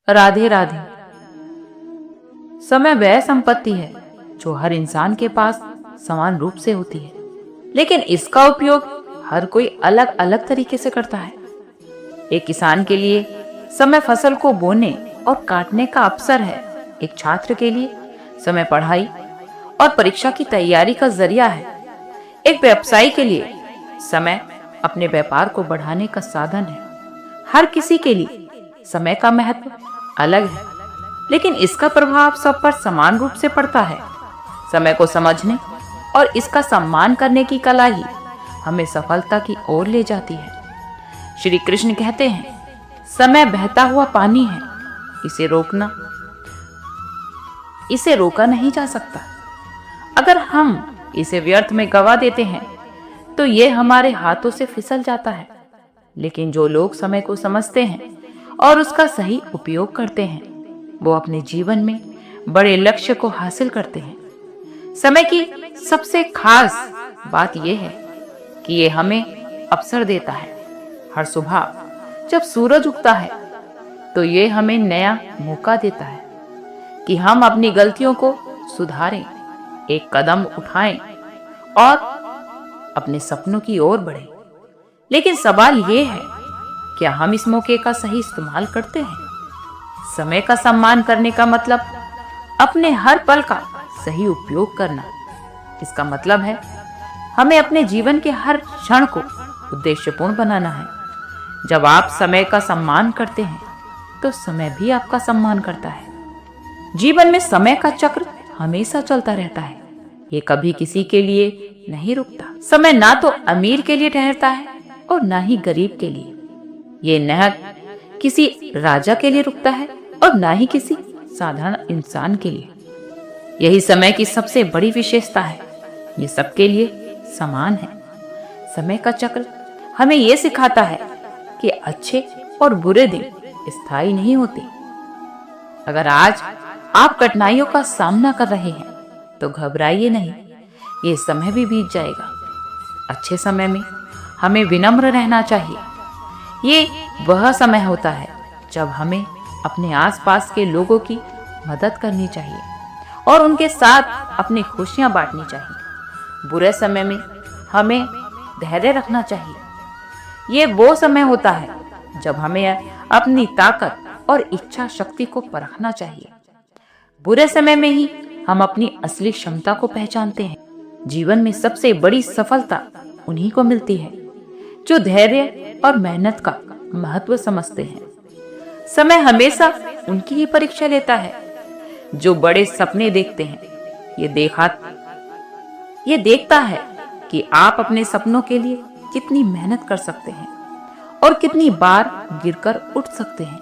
राधे राधे। समय वह संपत्ति है जो हर इंसान के पास समान रूप से होती है, लेकिन इसका उपयोग हर कोई अलग अलग तरीके से करता है। एक किसान के लिए समय फसल को बोने और काटने का अवसर है। एक छात्र के लिए समय पढ़ाई और परीक्षा की तैयारी का जरिया है। एक व्यवसायी के लिए समय अपने व्यापार को बढ़ाने का साधन है। हर किसी के लिए समय का महत्व अलग है, लेकिन इसका प्रभाव सब पर समान रूप से पड़ता है। समय को समझने और इसका सम्मान करने की कला ही हमें सफलता की ओर ले जाती है। श्री कृष्ण कहते हैं, समय बहता हुआ पानी है, इसे रोका नहीं जा सकता। अगर हम इसे व्यर्थ में गवा देते हैं तो ये हमारे हाथों से फिसल जाता है। लेकिन जो लोग समय को समझते हैं और उसका सही उपयोग करते हैं, वो अपने जीवन में बड़े लक्ष्य को हासिल करते हैं। समय की सबसे खास बात यह है कि ये हमें अवसर देता है। हर सुबह जब सूरज उगता है तो ये हमें नया मौका देता है कि हम अपनी गलतियों को सुधारें, एक कदम उठाएं और अपने सपनों की ओर बढ़ें। लेकिन सवाल ये है, क्या हम इस मौके का सही इस्तेमाल करते हैं? समय का सम्मान करने का मतलब अपने हर पल का सही उपयोग करना। इसका मतलब है हमें अपने जीवन के हर क्षण को उद्देश्यपूर्ण बनाना है। जब आप समय का सम्मान करते हैं तो समय भी आपका सम्मान करता है। जीवन में समय का चक्र हमेशा चलता रहता है। ये कभी किसी के लिए नहीं रुकता। समय ना तो अमीर के लिए ठहरता है और ना ही गरीब के लिए। ये न किसी राजा के लिए रुकता है और ना ही किसी साधारण इंसान के लिए। यही समय की सबसे बड़ी विशेषता है, ये सबके लिए समान है। समय का चक्र हमें ये सिखाता है कि अच्छे और बुरे दिन स्थायी नहीं होते। अगर आज आप कठिनाइयों का सामना कर रहे हैं तो घबराइए नहीं, ये समय भी बीत जाएगा। अच्छे समय में हमें विनम्र रहना चाहिए। ये वह समय होता है जब हमें अपने आसपास के लोगों की मदद करनी चाहिए और उनके साथ अपनी खुशियां बांटनी चाहिए। बुरे समय में हमें धैर्य रखना चाहिए। ये वो समय होता है जब हमें अपनी ताकत और इच्छा शक्ति को परखना चाहिए। बुरे समय में ही हम अपनी असली क्षमता को पहचानते हैं। जीवन में सबसे बड़ी सफलता उन्हीं को मिलती है जो धैर्य और मेहनत का महत्व समझते हैं। समय हमेशा उनकी ही परीक्षा लेता है जो बड़े सपने देखते हैं। ये देखता है कि आप अपने सपनों के लिए कितनी मेहनत कर सकते हैं और कितनी बार गिरकर उठ सकते हैं।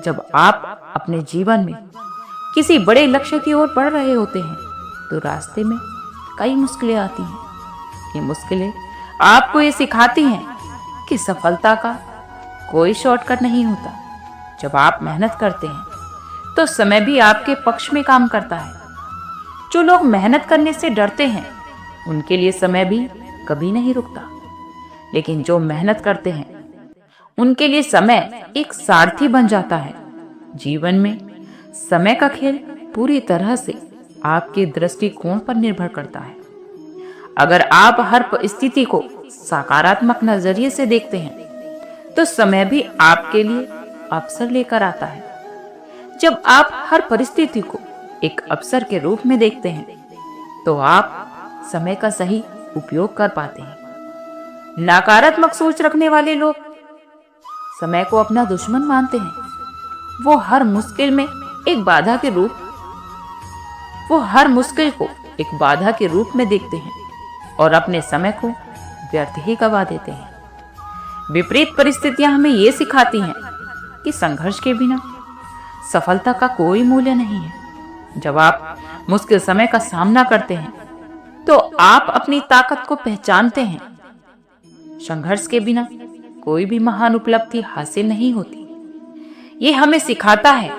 जब आप अपने जीवन में किसी बड़े लक्ष्य की ओर बढ़ रहे होते हैं तो रास्ते में कई मुश्किलें आती हैं। ये मुश्किलें आपको ये सिखाती हैं कि सफलता का कोई शॉर्टकट नहीं होता। जब आप मेहनत करते हैं तो समय भी आपके पक्ष में काम करता है। जो लोग मेहनत करने से डरते हैं उनके लिए समय भी कभी नहीं रुकता, लेकिन जो मेहनत करते हैं उनके लिए समय एक सारथी बन जाता है। जीवन में समय का खेल पूरी तरह से आपके दृष्टिकोण पर निर्भर करता है। अगर आप हर परिस्थिति को सकारात्मक नजरिए से देखते हैं तो समय भी आपके लिए अवसर लेकर आता है। जब आप हर परिस्थिति को एक अवसर के रूप में देखते हैं तो आप समय का सही उपयोग कर पाते हैं। नकारात्मक सोच रखने वाले लोग समय को अपना दुश्मन मानते हैं। वो हर मुश्किल को एक बाधा के रूप में देखते हैं और अपने समय को व्यर्थ ही गवा देते हैं। विपरीत परिस्थितियां हमें ये सिखाती हैं कि संघर्ष के बिना सफलता का कोई मूल्य नहीं है। जब आप मुश्किल समय का सामना करते हैं तो आप अपनी ताकत को पहचानते हैं। संघर्ष के बिना कोई भी महान उपलब्धि हासिल नहीं होती। ये हमें सिखाता है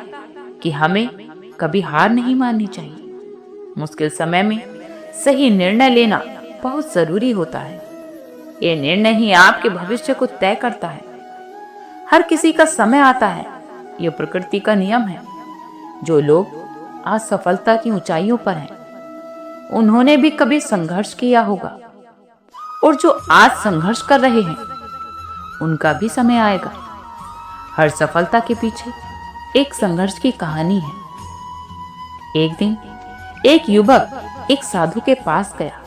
कि हमें कभी हार नहीं माननी चाहिए। मुश्किल समय में सही निर्णय लेना बहुत जरूरी होता है। ये निर्णय ही आपके भविष्य को तय करता है। हर किसी का समय आता है, यह प्रकृति का नियम है। जो लोग आज सफलता की ऊंचाइयों पर हैं, उन्होंने भी कभी संघर्ष किया होगा, और जो आज संघर्ष कर रहे हैं उनका भी समय आएगा। हर सफलता के पीछे एक संघर्ष की कहानी है। एक दिन एक युवक एक साधु के पास गया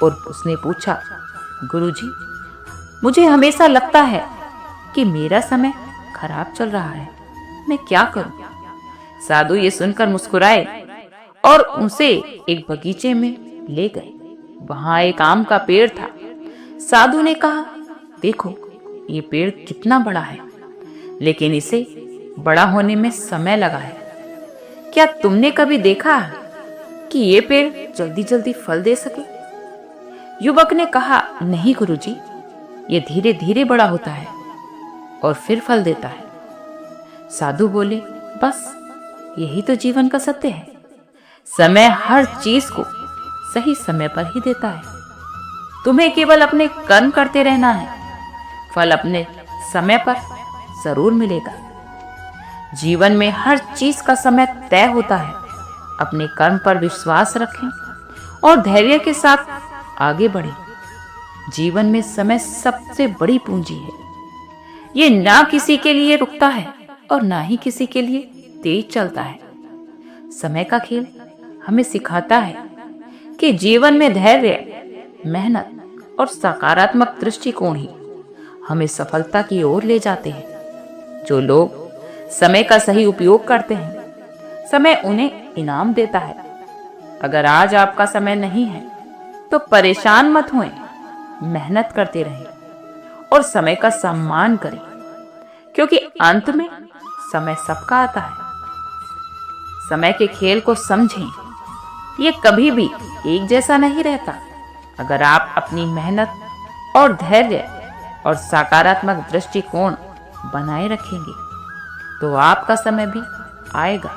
और उसने पूछा, गुरुजी, मुझे हमेशा लगता है कि मेरा समय खराब चल रहा है, मैं क्या करूं? साधु ये सुनकर मुस्कुराए और उसे एक बगीचे में ले गए। वहां एक आम का पेड़ था। साधु ने कहा, देखो ये पेड़ कितना बड़ा है, लेकिन इसे बड़ा होने में समय लगा है। क्या तुमने कभी देखा है कि ये पेड़ जल्दी जल्दी फल दे सके? युवक ने कहा, नहीं गुरुजी, ये धीरे धीरे बड़ा होता है और फिर फल देता है। साधु बोले, बस यही तो जीवन का सत्य है। समय हर चीज को सही समय पर ही देता है। तुम्हें केवल अपने कर्म करते रहना है, फल अपने समय पर जरूर मिलेगा। जीवन में हर चीज का समय तय होता है। अपने कर्म पर विश्वास रखें और धैर्य के साथ आगे बढ़ें। जीवन में समय सबसे बड़ी पूंजी है। ये ना किसी के लिए रुकता है और ना ही किसी के लिए तेज चलता है। समय का खेल हमें सिखाता है कि जीवन में धैर्य, मेहनत और सकारात्मक दृष्टिकोण ही हमें सफलता की ओर ले जाते हैं। जो लोग समय का सही उपयोग करते हैं, समय उन्हें इनाम देता है। अगर आज आपका समय नहीं है तो परेशान मत होएं, मेहनत करते रहें और समय का सम्मान करें, क्योंकि अंत में समय सबका आता है। समय के खेल को समझें, ये कभी भी एक जैसा नहीं रहता। अगर आप अपनी मेहनत और धैर्य और सकारात्मक दृष्टिकोण बनाए रखेंगे तो आपका समय भी आएगा,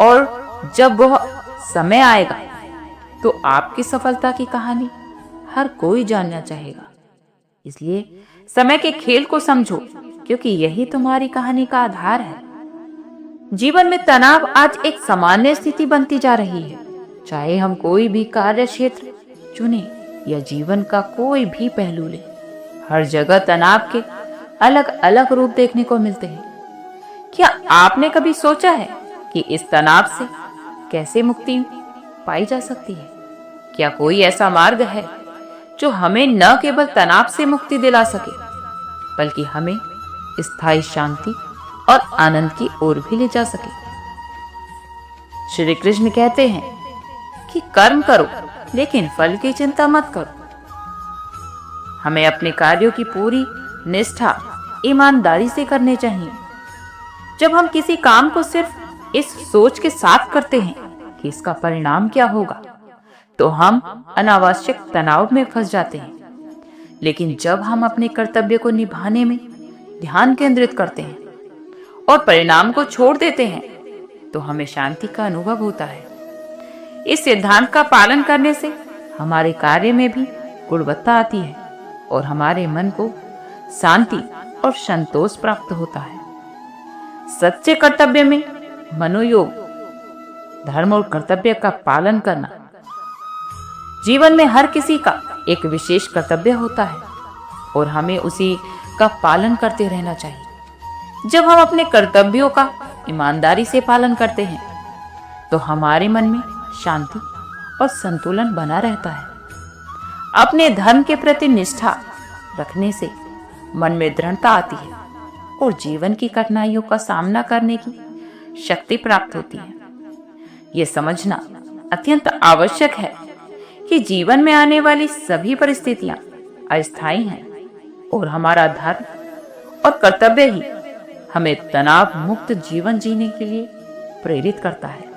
और जब वह समय आएगा तो आपकी सफलता की कहानी हर कोई जानना चाहेगा। इसलिए समय के खेल को समझो, क्योंकि यही तुम्हारी कहानी का आधार है। जीवन में तनाव आज एक सामान्य स्थिति बनती जा रही है। चाहे हम कोई भी कार्य क्षेत्र चुने या जीवन का कोई भी पहलू ले, हर जगह तनाव के अलग अलग रूप देखने को मिलते हैं। क्या आपने कभी सोचा है कि इस तनाव से कैसे मुक्ति पाई जा सकती है? क्या कोई ऐसा मार्ग है जो हमें न केवल तनाव से मुक्ति दिला सके, बल्कि हमें स्थायी शांति और आनंद की ओर भी ले जा सके? श्री कृष्ण कहते हैं कि कर्म करो, लेकिन फल की चिंता मत करो। हमें अपने कार्यों की पूरी निष्ठा, ईमानदारी से करने चाहिए। जब हम किसी काम को सिर्फ इस सोच के साथ करते हैं कि इसका परिणाम क्या होगा, तो हम अनावश्यक तनाव में फंस जाते हैं। लेकिन जब हम अपने कर्तव्य को निभाने में ध्यान केंद्रित करते हैं और परिणाम को छोड़ देते हैं, तो हमें शांति का अनुभव होता है। इस सिद्धांत का पालन करने से हमारे कार्य में भी गुणवत्ता आती है और हमारे मन को शांति और संतोष प्राप्त होता है। सच्चे कर्तव्य में मनोयोग, धर्म और कर्तव्य का पालन करना। जीवन में हर किसी का एक विशेष कर्तव्य होता है और हमें उसी का पालन करते रहना चाहिए। जब हम अपने कर्तव्यों का ईमानदारी से पालन करते हैं तो हमारे मन में शांति और संतुलन बना रहता है। अपने धर्म के प्रति निष्ठा रखने से मन में दृढ़ता आती है और जीवन की कठिनाइयों का सामना करने की शक्ति प्राप्त होती है। ये समझना अत्यंत आवश्यक है कि जीवन में आने वाली सभी परिस्थितियां अस्थायी हैं और हमारा धर्म और कर्तव्य ही हमें तनाव मुक्त जीवन जीने के लिए प्रेरित करता है।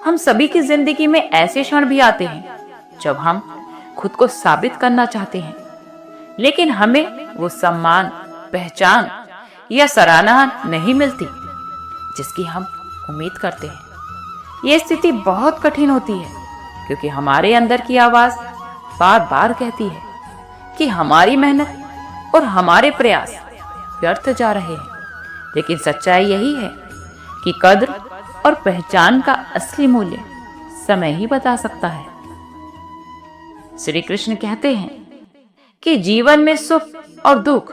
हम सभी की जिंदगी में ऐसे क्षण भी आते हैं जब हम खुद को साबित करना चाहते हैं, लेकिन हमें वो सम्मान, पहचान या सराहना नहीं मिलती जिसकी हम उम्मीद करते हैं। ये स्थिति बहुत कठिन होती है क्योंकि हमारे अंदर की आवाज बार बार कहती है कि हमारी मेहनत और हमारे प्रयास व्यर्थ जा रहे हैं। लेकिन सच्चाई यही है कि कद्र और पहचान का असली मूल्य समय ही बता सकता है। श्री कृष्ण कहते हैं कि जीवन में सुख और दुख,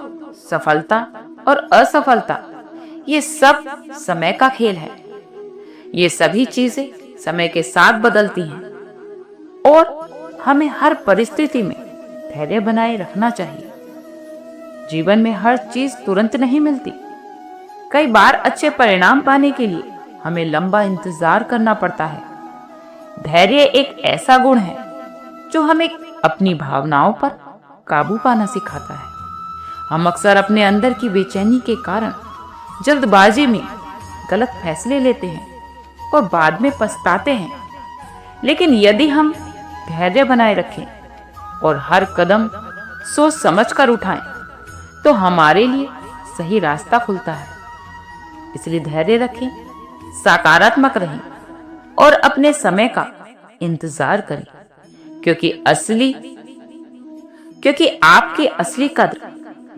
सफलता और असफलता, ये सब समय का खेल है। ये सभी चीजें समय के साथ बदलती हैं और हमें हर परिस्थिति में धैर्य बनाए रखना चाहिए। जीवन में हर चीज तुरंत नहीं मिलती। कई बार अच्छे परिणाम पाने के लिए हमें लंबा इंतजार करना पड़ता है। धैर्य एक ऐसा गुण है जो हमें अपनी भावनाओं पर काबू पाना सिखाता है। हम अक्सर अपने अंदर की बेचैनी के कारण जल्दबाजी में गलत फैसले लेते हैं और बाद में पछताते हैं। लेकिन यदि हम धैर्य बनाए रखें और हर कदम सोच समझ कर उठाएं, तो हमारे लिए सही रास्ता खुलता है। इसलिए धैर्य रखें, सकारात्मक रहें और अपने समय का इंतजार करें, क्योंकि आपकी असली कद्र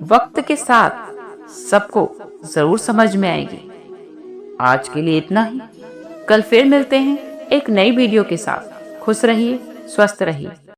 वक्त के साथ सबको जरूर समझ में आएगी। आज के लिए इतना ही। कल फिर मिलते हैं एक नई वीडियो के साथ। खुश रहिए, स्वस्थ रहिए।